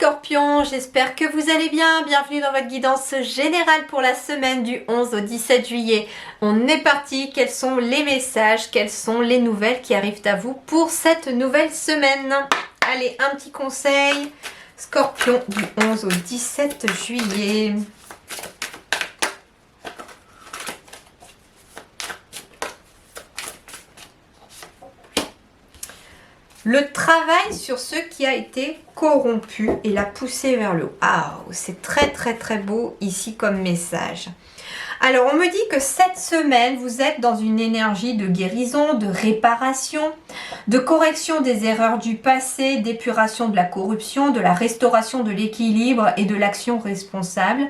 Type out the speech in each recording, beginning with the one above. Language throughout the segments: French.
Scorpions, j'espère que vous allez bien. Bienvenue dans votre guidance générale pour la semaine du 11 au 17 juillet. On est parti. Quels sont les messages, quelles sont les nouvelles qui arrivent à vous pour cette nouvelle semaine? Allez, un petit conseil. Scorpion du 11 au 17 juillet. Le travail sur ce qui a été corrompu et la pousser vers le haut. Ah, c'est très beau ici comme message. Alors, on me dit que cette semaine, vous êtes dans une énergie de guérison, de réparation, de correction des erreurs du passé, d'épuration de la corruption, de la restauration de l'équilibre et de l'action responsable.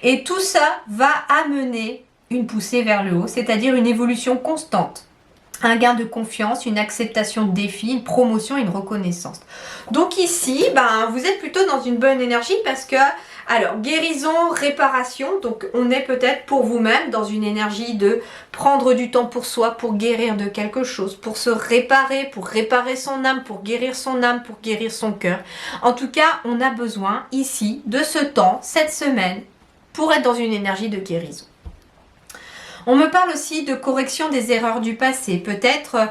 Et tout ça va amener une poussée vers le haut, c'est-à-dire une évolution constante. Un gain de confiance, une acceptation de défis, une promotion, une reconnaissance. Donc ici, vous êtes plutôt dans une bonne énergie parce que, alors, guérison, réparation, donc on est peut-être pour vous-même dans une énergie de prendre du temps pour soi, pour guérir de quelque chose, pour se réparer, pour réparer son âme, pour guérir son âme, pour guérir son cœur. En tout cas, on a besoin ici de ce temps, cette semaine, pour être dans une énergie de guérison. On me parle aussi de correction des erreurs du passé. Peut-être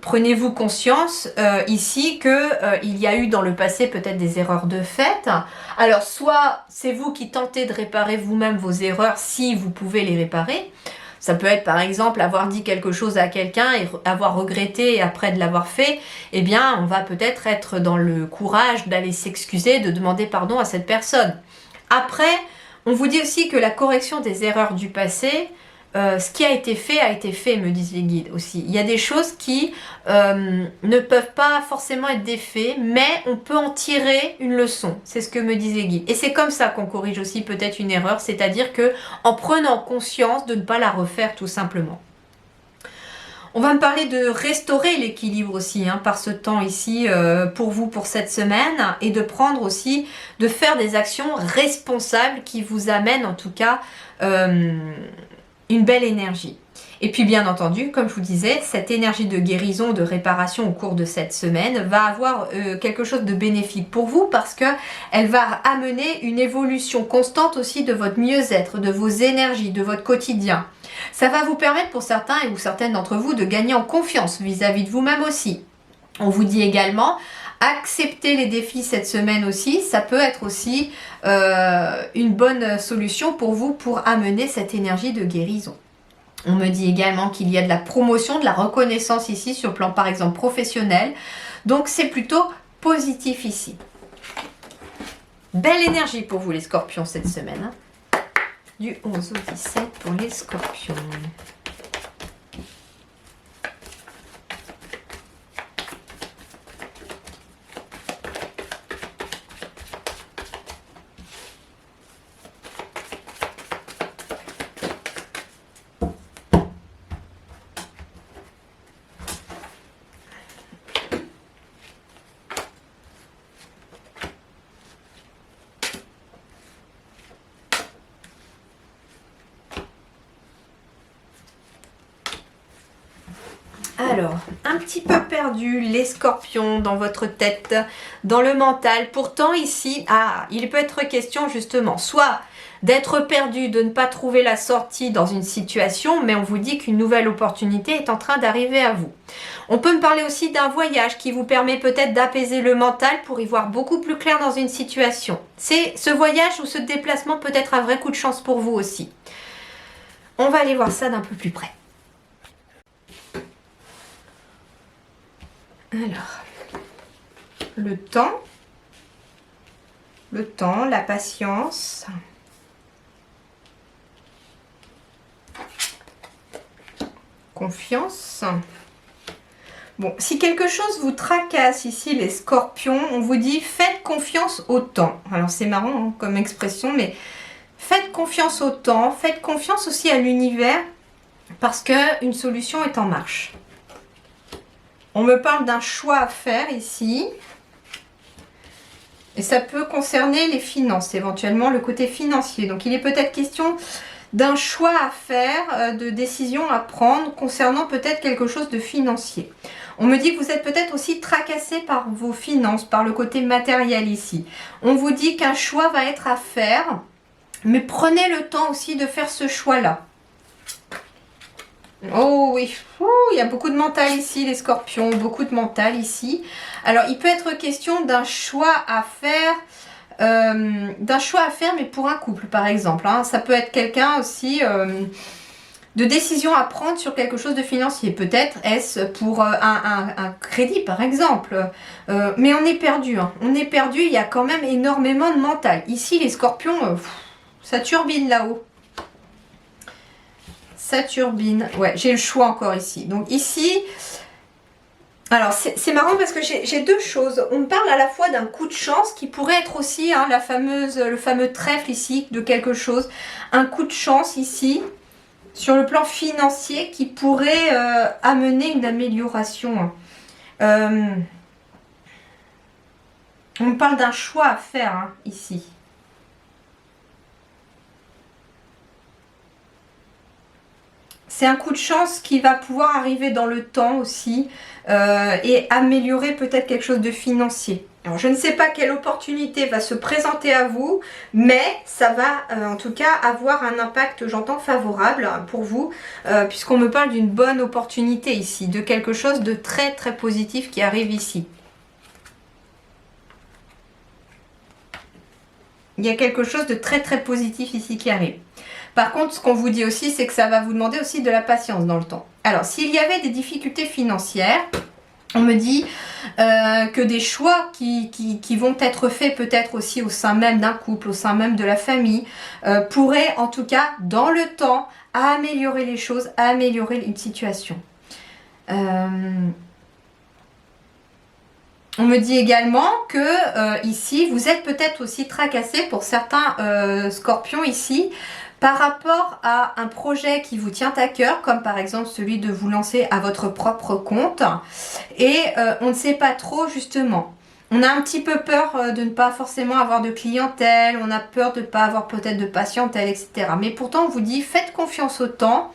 prenez-vous conscience ici qu'il y a eu dans le passé peut-être des erreurs de fait. Alors soit c'est vous qui tentez de réparer vous-même vos erreurs si vous pouvez les réparer. Ça peut être par exemple avoir dit quelque chose à quelqu'un et avoir regretté et après de l'avoir fait, eh bien on va peut-être être dans le courage d'aller s'excuser, de demander pardon à cette personne. Après, on vous dit aussi que la correction des erreurs du passé, ce qui a été fait, me disent les guides aussi. Il y a des choses qui ne peuvent pas forcément être des faits, mais on peut en tirer une leçon. C'est ce que me disent les guides. Et c'est comme ça qu'on corrige aussi peut-être une erreur, c'est-à-dire que en prenant conscience de ne pas la refaire tout simplement. On va me parler de restaurer l'équilibre aussi par ce temps ici pour vous pour cette semaine et de prendre aussi, de faire des actions responsables qui vous amènent en tout cas une belle énergie. Et puis bien entendu, comme je vous disais, cette énergie de guérison, de réparation au cours de cette semaine va avoir quelque chose de bénéfique pour vous parce que elle va amener une évolution constante aussi de votre mieux-être, de vos énergies, de votre quotidien. Ça va vous permettre pour certains et ou certaines d'entre vous de gagner en confiance vis-à-vis de vous-même aussi. On vous dit également accepter les défis cette semaine aussi, ça peut être aussi une bonne solution pour vous pour amener cette énergie de guérison. On me dit également qu'il y a de la promotion, de la reconnaissance ici sur le plan par exemple professionnel. Donc c'est plutôt positif ici. Belle énergie pour vous les scorpions cette semaine. Du 11 au 17 pour les scorpions. Alors, un petit peu perdu les scorpions dans votre tête, dans le mental. Pourtant ici, il peut être question justement, soit d'être perdu, de ne pas trouver la sortie dans une situation, mais on vous dit qu'une nouvelle opportunité est en train d'arriver à vous. On peut me parler aussi d'un voyage qui vous permet peut-être d'apaiser le mental pour y voir beaucoup plus clair dans une situation. C'est ce voyage ou ce déplacement peut être un vrai coup de chance pour vous aussi. On va aller voir ça d'un peu plus près. Alors, le temps, la patience. Confiance. Bon, si quelque chose vous tracasse ici, les scorpions, on vous dit faites confiance au temps. Alors c'est marrant comme expression, mais faites confiance au temps, faites confiance aussi à l'univers parce qu'une solution est en marche. On me parle d'un choix à faire ici. Et ça peut concerner les finances, éventuellement le côté financier. Donc il est peut-être question d'un choix à faire, de décision à prendre concernant peut-être quelque chose de financier. On me dit que vous êtes peut-être aussi tracassé par vos finances, par le côté matériel ici. On vous dit qu'un choix va être à faire, mais prenez le temps aussi de faire ce choix-là. Oh oui, il y a beaucoup de mental ici, les scorpions, beaucoup de mental ici. Alors, il peut être question d'un choix à faire, mais pour un couple, par exemple. Hein. Ça peut être quelqu'un aussi de décision à prendre sur quelque chose de financier. Peut-être est-ce pour un crédit, par exemple. Mais on est perdu. Hein. On est perdu, il y a quand même énormément de mental. Ici, les scorpions, ça turbine là-haut. Ça turbine. Ouais, j'ai le choix encore ici. Donc ici, alors c'est marrant parce que j'ai deux choses. On me parle à la fois d'un coup de chance qui pourrait être aussi hein, le fameux trèfle ici de quelque chose. Un coup de chance ici sur le plan financier qui pourrait amener une amélioration. On me parle d'un choix à faire hein, ici. C'est un coup de chance qui va pouvoir arriver dans le temps aussi et améliorer peut-être quelque chose de financier. Alors je ne sais pas quelle opportunité va se présenter à vous, mais ça va en tout cas avoir un impact, j'entends, favorable pour vous, puisqu'on me parle d'une bonne opportunité ici, de quelque chose de très très positif qui arrive ici. Il y a quelque chose de très très positif ici qui arrive. Par contre, ce qu'on vous dit aussi, c'est que ça va vous demander aussi de la patience dans le temps. Alors, s'il y avait des difficultés financières, on me dit que des choix qui vont être faits peut-être aussi au sein même d'un couple, au sein même de la famille, pourraient en tout cas, dans le temps, améliorer les choses, améliorer une situation. On me dit également que ici, vous êtes peut-être aussi tracassé pour certains scorpions ici, par rapport à un projet qui vous tient à cœur, comme par exemple celui de vous lancer à votre propre compte, et on ne sait pas trop justement. On a un petit peu peur de ne pas forcément avoir de clientèle, on a peur de ne pas avoir peut-être de patientèle, etc. Mais pourtant on vous dit faites confiance au temps,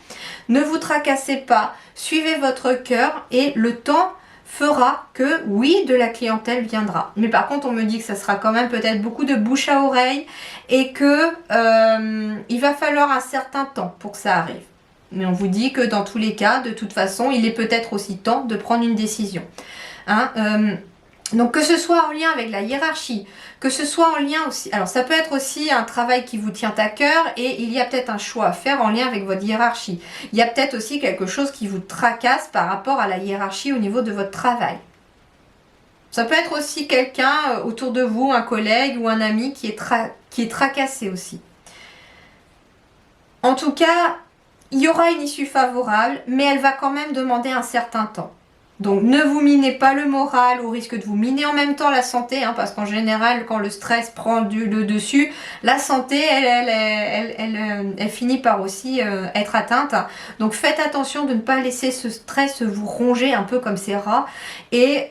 ne vous tracassez pas, suivez votre cœur et le temps fera que oui, de la clientèle viendra. Mais par contre, on me dit que ça sera quand même peut-être beaucoup de bouche à oreille et que il va falloir un certain temps pour que ça arrive. Mais on vous dit que dans tous les cas, de toute façon, il est peut-être aussi temps de prendre une décision. Hein, donc que ce soit en lien avec la hiérarchie, que ce soit en lien aussi, alors ça peut être aussi un travail qui vous tient à cœur et il y a peut-être un choix à faire en lien avec votre hiérarchie. Il y a peut-être aussi quelque chose qui vous tracasse par rapport à la hiérarchie au niveau de votre travail. Ça peut être aussi quelqu'un autour de vous, un collègue ou un ami qui est tracassé aussi. En tout cas, il y aura une issue favorable, mais elle va quand même demander un certain temps. Donc ne vous minez pas le moral au risque de vous miner en même temps la santé, hein, parce qu'en général quand le stress prend le dessus, la santé elle finit par aussi être atteinte. Donc faites attention de ne pas laisser ce stress vous ronger un peu comme ces rats et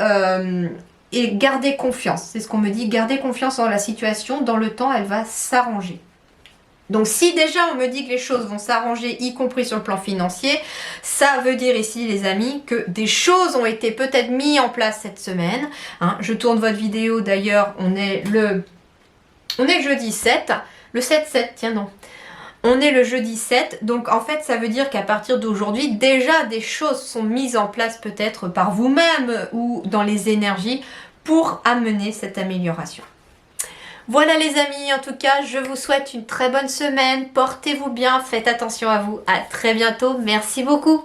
gardez confiance. C'est ce qu'on me dit, gardez confiance en la situation, dans le temps elle va s'arranger. Donc si déjà on me dit que les choses vont s'arranger, y compris sur le plan financier, ça veut dire ici les amis que des choses ont été peut-être mises en place cette semaine. Hein, je tourne votre vidéo d'ailleurs, on est le jeudi 7, le 7-7, tiens non. On est le jeudi 7, donc en fait ça veut dire qu'à partir d'aujourd'hui, déjà des choses sont mises en place peut-être par vous-même ou dans les énergies pour amener cette amélioration. Voilà les amis, en tout cas, je vous souhaite une très bonne semaine. Portez-vous bien, faites attention à vous. À très bientôt. Merci beaucoup.